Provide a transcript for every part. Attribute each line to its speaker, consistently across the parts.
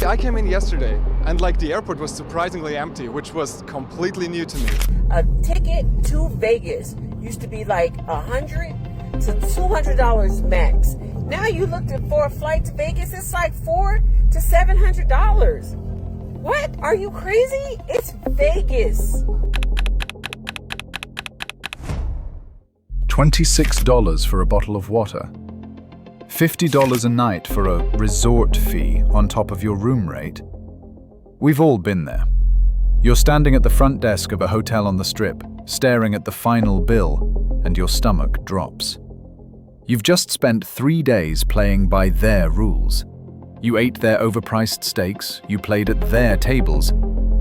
Speaker 1: I came in yesterday and the airport was surprisingly empty, which was completely new to me.
Speaker 2: A ticket to Vegas used to be like $100 to $200 max. Now you looked at for a flight to Vegas, it's like $400 to $700. What? Are you crazy? It's Vegas.
Speaker 3: $26 for a bottle of water. $50 a night for a resort fee on top of your room rate. We've all been there. You're standing at the front desk of a hotel on the Strip, staring at the final bill, and your stomach drops. You've just spent 3 days playing by their rules. You ate their overpriced steaks, you played at their tables,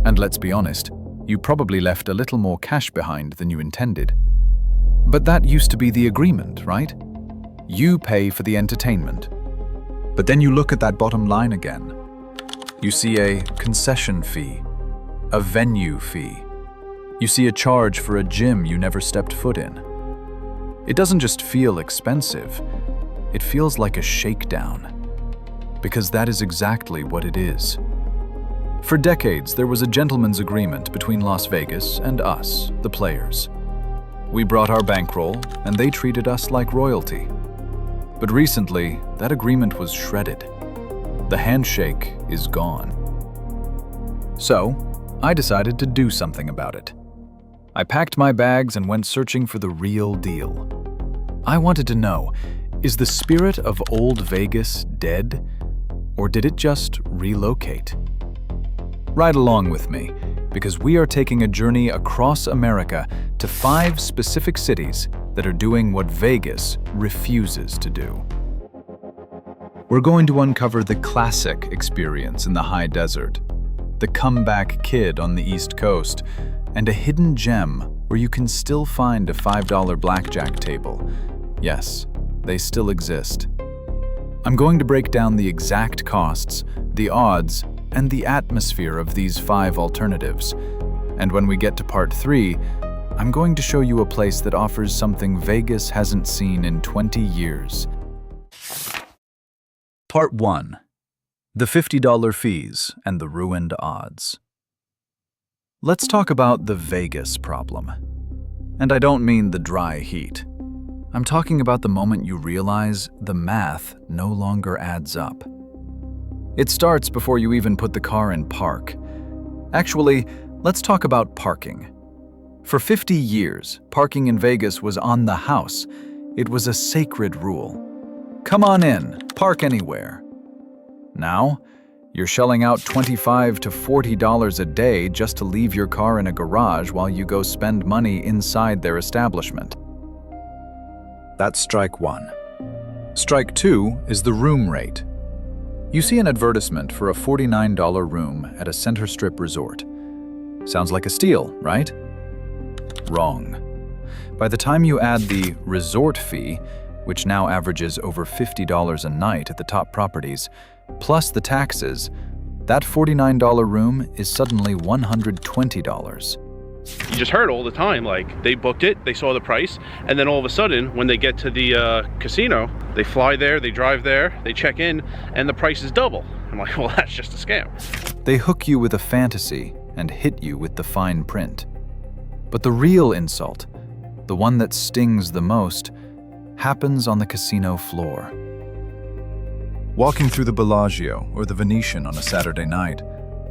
Speaker 3: and let's be honest, you probably left a little more cash behind than you intended. But that used to be the agreement, right? You pay for the entertainment. But then you look at that bottom line again. You see a concession fee, a venue fee. You see a charge for a gym you never stepped foot in. It doesn't just feel expensive, it feels like a shakedown. Because that is exactly what it is. For decades, there was a gentleman's agreement between Las Vegas and us, the players. We brought our bankroll, and they treated us like royalty. But recently, that agreement was shredded. The handshake is gone. So, I decided to do something about it. I packed my bags and went searching for the real deal. I wanted to know, is the spirit of old Vegas dead, or did it just relocate? Ride along with me, because we are taking a journey across America to 5 specific cities that are doing what Vegas refuses to do. We're going to uncover the classic experience in the high desert, the comeback kid on the East Coast, and a hidden gem where you can still find a $5 blackjack table. Yes, they still exist. I'm going to break down the exact costs, the odds, and the atmosphere of these 5 alternatives. And when we get to part 3, I'm going to show you a place that offers something Vegas hasn't seen in 20 years. Part 1. The $50 fees and the ruined odds. Let's talk about the Vegas problem. And I don't mean the dry heat. I'm talking about the moment you realize the math no longer adds up. It starts before you even put the car in park. Actually, let's talk about parking. For 50 years, parking in Vegas was on the house. It was a sacred rule. Come on in, park anywhere. Now, you're shelling out $25 to $40 a day just to leave your car in a garage while you go spend money inside their establishment. That's strike 1. Strike 2 is the room rate. You see an advertisement for a $49 room at a Center Strip resort. Sounds like a steal, right? Wrong. By the time you add the resort fee, which now averages over $50 a night at the top properties, plus the taxes, that $49 room is suddenly $120.
Speaker 4: You just heard all the time, they booked it, they saw the price, and then all of a sudden, when they get to the casino, they fly there, they drive there, they check in, and the price is double. I'm like, well, that's just a scam.
Speaker 3: They hook you with a fantasy and hit you with the fine print. But the real insult, the one that stings the most, happens on the casino floor. Walking through the Bellagio or the Venetian on a Saturday night,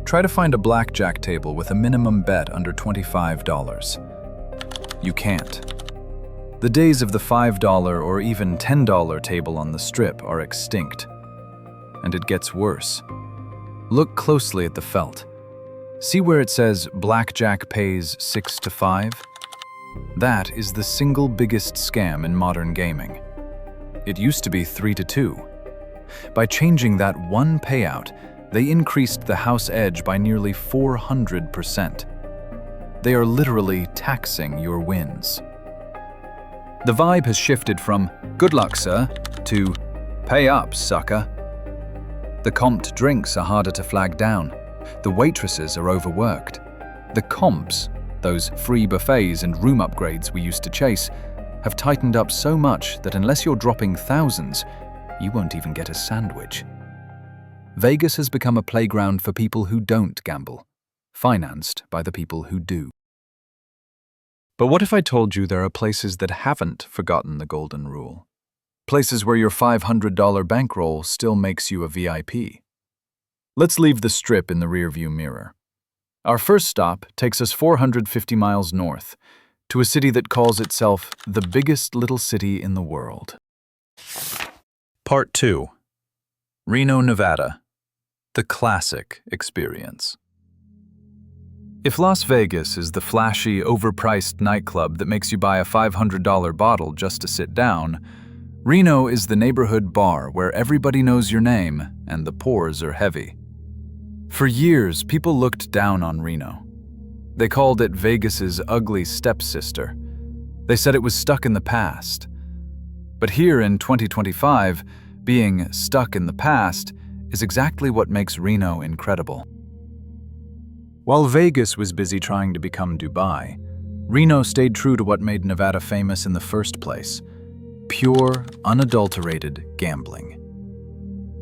Speaker 3: try to find a blackjack table with a minimum bet under $25. You can't. The days of the $5 or even $10 table on the Strip are extinct. And it gets worse. Look closely at the felt. See where it says Blackjack pays 6 to 5? That is the single biggest scam in modern gaming. It used to be 3 to 2. By changing that one payout, they increased the house edge by nearly 400%. They are literally taxing your wins. The vibe has shifted from "good luck, sir" to "pay up, sucker." The comped drinks are harder to flag down. The waitresses are overworked. The comps, those free buffets and room upgrades we used to chase, have tightened up so much that unless you're dropping thousands, you won't even get a sandwich. Vegas has become a playground for people who don't gamble, financed by the people who do. But what if I told you there are places that haven't forgotten the golden rule? Places where your $500 bankroll still makes you a VIP. Let's leave the Strip in the rearview mirror. Our first stop takes us 450 miles north, to a city that calls itself the biggest little city in the world. Part 2. Reno, Nevada. The classic experience. If Las Vegas is the flashy, overpriced nightclub that makes you buy a $500 bottle just to sit down, Reno is the neighborhood bar where everybody knows your name and the pours are heavy. For years, people looked down on Reno. They called it Vegas's ugly stepsister. They said it was stuck in the past. But here in 2025, being stuck in the past is exactly what makes Reno incredible. While Vegas was busy trying to become Dubai, Reno stayed true to what made Nevada famous in the first place: pure, unadulterated gambling.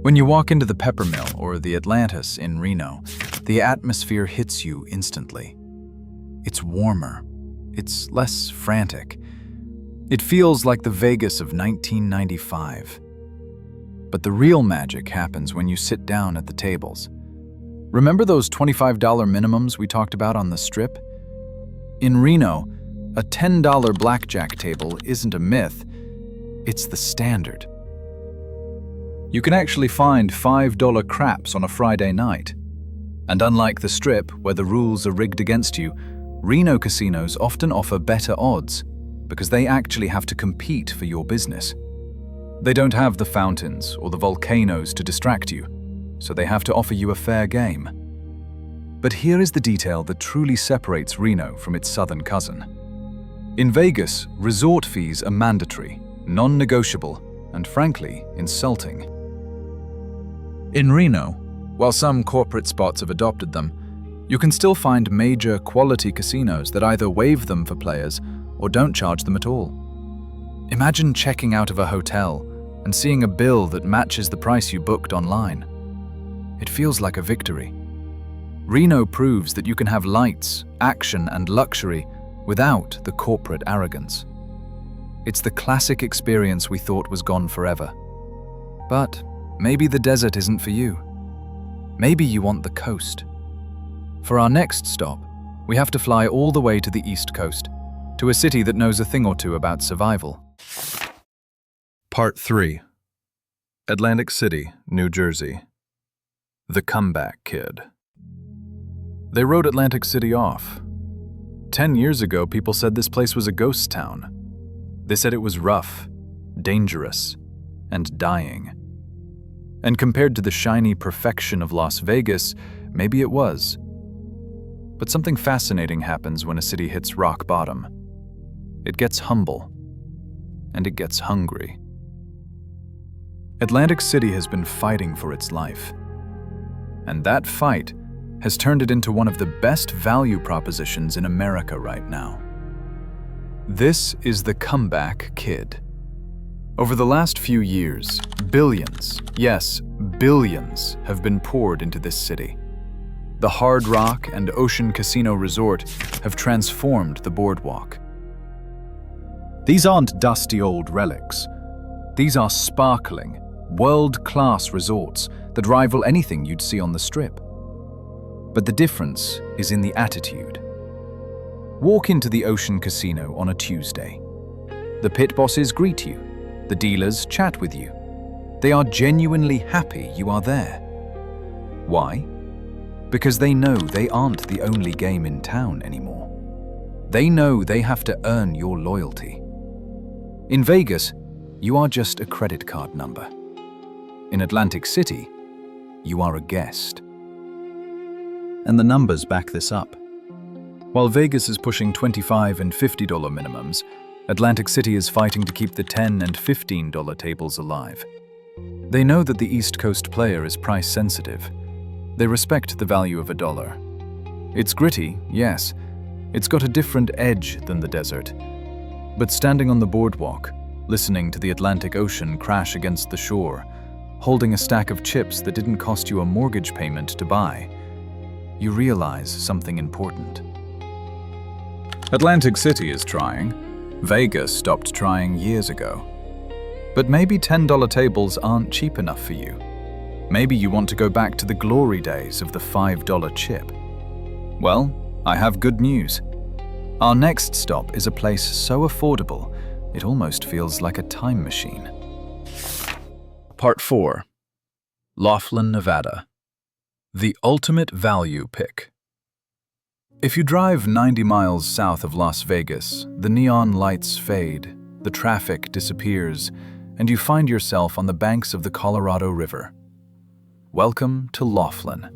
Speaker 3: When you walk into the Peppermill or the Atlantis in Reno, the atmosphere hits you instantly. It's warmer. It's less frantic. It feels like the Vegas of 1995. But the real magic happens when you sit down at the tables. Remember those $25 minimums we talked about on the Strip? In Reno, a $10 blackjack table isn't a myth, it's the standard. You can actually find $5 craps on a Friday night. And unlike the Strip, where the rules are rigged against you, Reno casinos often offer better odds because they actually have to compete for your business. They don't have the fountains or the volcanoes to distract you, so they have to offer you a fair game. But here is the detail that truly separates Reno from its southern cousin. In Vegas, resort fees are mandatory, non-negotiable, and frankly, insulting. In Reno, while some corporate spots have adopted them, you can still find major quality casinos that either waive them for players or don't charge them at all. Imagine checking out of a hotel and seeing a bill that matches the price you booked online. It feels like a victory. Reno proves that you can have lights, action, and luxury without the corporate arrogance. It's the classic experience we thought was gone forever. But maybe the desert isn't for you. Maybe you want the coast. For our next stop, we have to fly all the way to the East Coast, to a city that knows a thing or two about survival. Part 3. Atlantic City, New Jersey. The Comeback Kid. They wrote Atlantic City off. 10 years ago, people said this place was a ghost town. They said it was rough, dangerous, and dying. And compared to the shiny perfection of Las Vegas, maybe it was. But something fascinating happens when a city hits rock bottom. It gets humble, and it gets hungry. Atlantic City has been fighting for its life. And that fight has turned it into one of the best value propositions in America right now. This is the Comeback Kid. Over the last few years, billions, yes, billions, have been poured into this city. The Hard Rock and Ocean Casino Resort have transformed the boardwalk. These aren't dusty old relics. These are sparkling, world-class resorts that rival anything you'd see on the Strip. But the difference is in the attitude. Walk into the Ocean Casino on a Tuesday. The pit bosses greet you. The dealers chat with you. They are genuinely happy you are there. Why? Because they know they aren't the only game in town anymore. They know they have to earn your loyalty. In Vegas, you are just a credit card number. In Atlantic City, you are a guest. And the numbers back this up. While Vegas is pushing $25 and $50 minimums, Atlantic City is fighting to keep the $10 and $15 tables alive. They know that the East Coast player is price sensitive. They respect the value of a dollar. It's gritty, yes. It's got a different edge than the desert. But standing on the boardwalk, listening to the Atlantic Ocean crash against the shore, holding a stack of chips that didn't cost you a mortgage payment to buy, you realize something important. Atlantic City is trying. Vegas stopped trying years ago. But maybe $10 tables aren't cheap enough for you. Maybe you want to go back to the glory days of the $5 chip. Well, I have good news. Our next stop is a place so affordable, it almost feels like a time machine. Part 4. Laughlin, Nevada. The ultimate value pick. If you drive 90 miles south of Las Vegas, the neon lights fade, the traffic disappears, and you find yourself on the banks of the Colorado River. Welcome to Laughlin.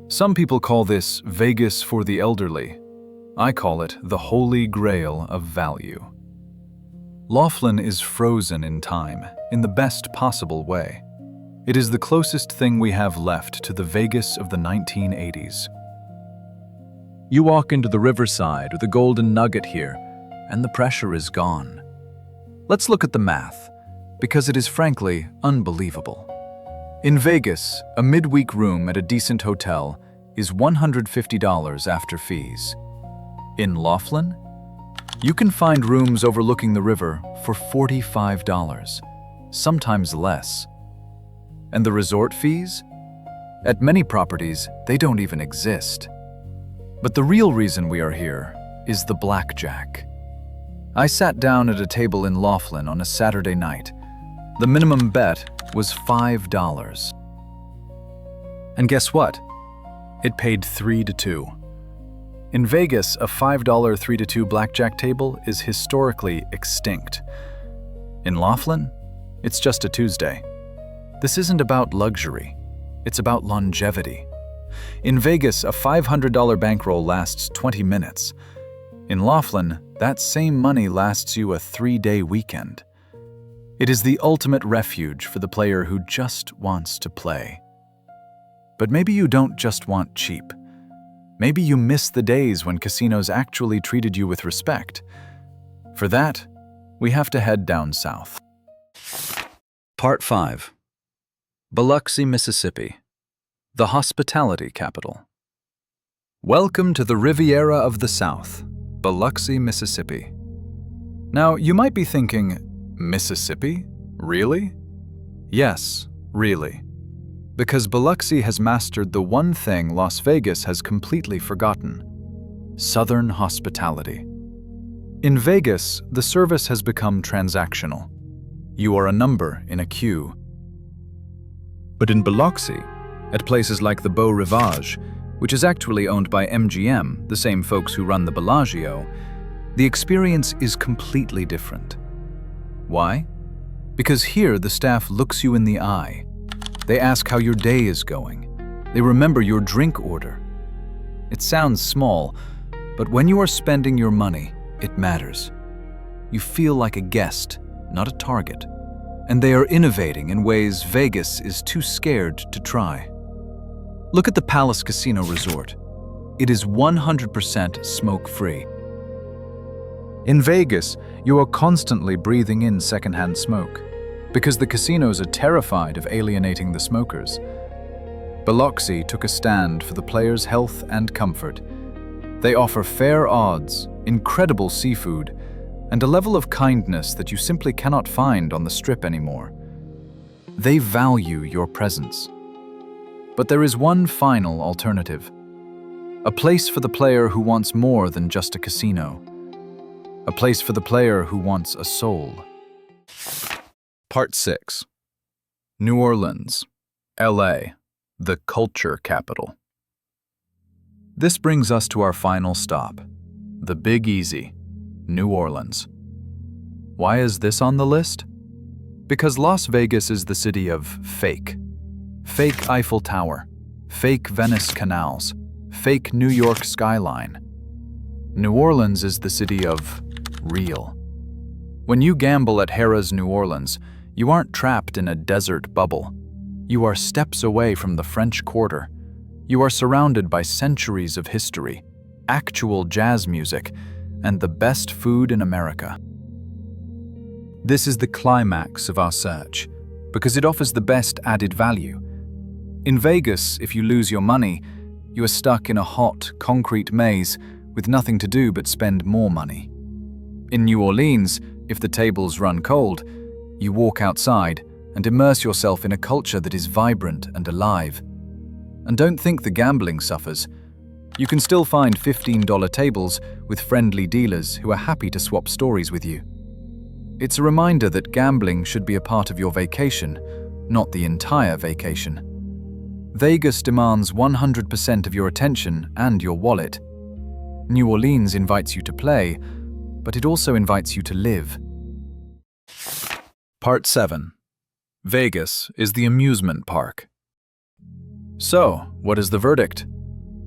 Speaker 3: Some people call this Vegas for the elderly. I call it the holy grail of value. Laughlin is frozen in time, in the best possible way. It is the closest thing we have left to the Vegas of the 1980s. You walk into the riverside with the Golden Nugget here, and the pressure is gone. Let's look at the math, because it is frankly unbelievable. In Vegas, a midweek room at a decent hotel is $150 after fees. In Laughlin, you can find rooms overlooking the river for $45, sometimes less. And the resort fees? At many properties, they don't even exist. But the real reason we are here is the Blackjack. I sat down at a table in Laughlin on a Saturday night. The minimum bet was $5. And guess what? It paid 3-2. In Vegas, a $5 3-2 blackjack table is historically extinct. In Laughlin, it's just a Tuesday. This isn't about luxury. It's about longevity. In Vegas, a $500 bankroll lasts 20 minutes. In Laughlin, that same money lasts you a 3-day weekend. It is the ultimate refuge for the player who just wants to play. But maybe you don't just want cheap. Maybe you miss the days when casinos actually treated you with respect. For that, we have to head down south. Part 5. Biloxi, Mississippi. The hospitality capital. Welcome to the Riviera of the South, Biloxi, Mississippi. Now, you might be thinking, Mississippi? Really? Yes, really. Because Biloxi has mastered the one thing Las Vegas has completely forgotten: Southern hospitality. In Vegas, the service has become transactional. You are a number in a queue. But in Biloxi, at places like the Beau Rivage, which is actually owned by MGM, the same folks who run the Bellagio, the experience is completely different. Why? Because here the staff looks you in the eye. They ask how your day is going. They remember your drink order. It sounds small, but when you are spending your money, it matters. You feel like a guest, not a target. And they are innovating in ways Vegas is too scared to try. Look at the Palace Casino Resort. It is 100% smoke-free. In Vegas, you are constantly breathing in secondhand smoke, because the casinos are terrified of alienating the smokers. Biloxi took a stand for the players' health and comfort. They offer fair odds, incredible seafood, and a level of kindness that you simply cannot find on the Strip anymore. They value your presence. But there is one final alternative. A place for the player who wants more than just a casino. A place for the player who wants a soul. Part 6. New Orleans, LA, the culture capital. This brings us to our final stop, the Big Easy, New Orleans. Why is this on the list? Because Las Vegas is the city of fake. Fake Eiffel Tower, fake Venice canals, fake New York skyline. New Orleans is the city of real. When you gamble at Harrah's New Orleans, you aren't trapped in a desert bubble. You are steps away from the French Quarter. You are surrounded by centuries of history, actual jazz music, and the best food in America. This is the climax of our search, because it offers the best added value. In Vegas, if you lose your money, you are stuck in a hot, concrete maze with nothing to do but spend more money. In New Orleans, if the tables run cold, you walk outside and immerse yourself in a culture that is vibrant and alive. And don't think the gambling suffers. You can still find $15 tables with friendly dealers who are happy to swap stories with you. It's a reminder that gambling should be a part of your vacation, not the entire vacation. Vegas demands 100% of your attention and your wallet. New Orleans invites you to play, but it also invites you to live. Part 7. Vegas is the amusement park. So, what is the verdict?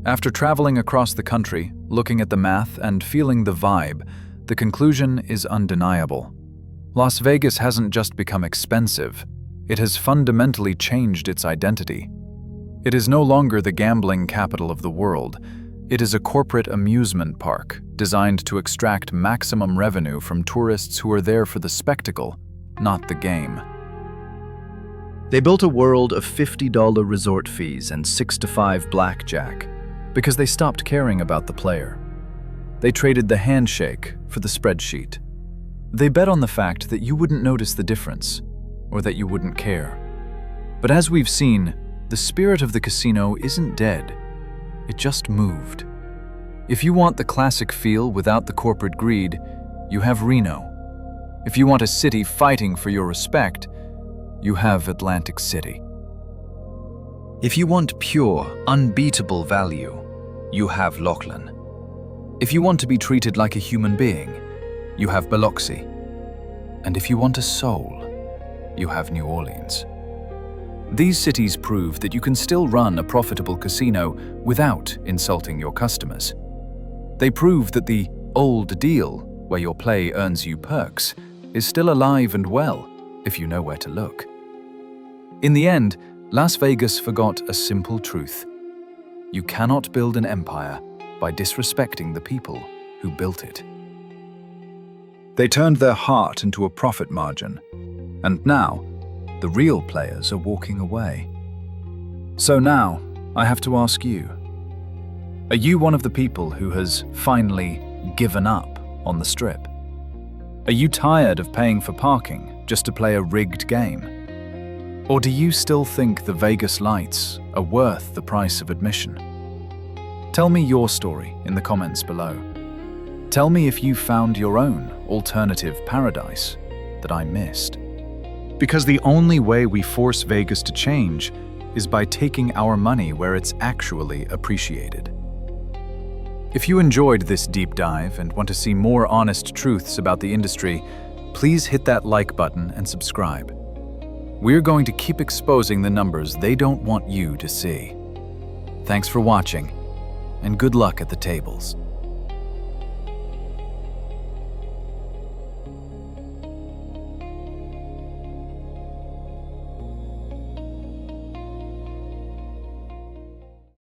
Speaker 3: After traveling across the country, looking at the math and feeling the vibe, the conclusion is undeniable. Las Vegas hasn't just become expensive, it has fundamentally changed its identity. It is no longer the gambling capital of the world. It is a corporate amusement park designed to extract maximum revenue from tourists who are there for the spectacle, not the game. They built a world of $50 resort fees and 6 to 5 blackjack because they stopped caring about the player. They traded the handshake for the spreadsheet. They bet on the fact that you wouldn't notice the difference or that you wouldn't care. But as we've seen, the spirit of the casino isn't dead. It just moved. If you want the classic feel without the corporate greed, you have Reno. If you want a city fighting for your respect, you have Atlantic City. If you want pure, unbeatable value, you have Laughlin. If you want to be treated like a human being, you have Biloxi. And if you want a soul, you have New Orleans. These cities prove that you can still run a profitable casino without insulting your customers. They prove that the old deal, where your play earns you perks, is still alive and well if you know where to look. In the end, Las Vegas forgot a simple truth. You cannot build an empire by disrespecting the people who built it. They turned their heart into a profit margin, and now, the real players are walking away. So now, I have to ask you, are you one of the people who has finally given up on the Strip? Are you tired of paying for parking just to play a rigged game? Or do you still think the Vegas lights are worth the price of admission? Tell me your story in the comments below. Tell me if you found your own alternative paradise that I missed. Because the only way we force Vegas to change is by taking our money where it's actually appreciated. If you enjoyed this deep dive and want to see more honest truths about the industry, please hit that like button and subscribe. We're going to keep exposing the numbers they don't want you to see. Thanks for watching, and good luck at the tables.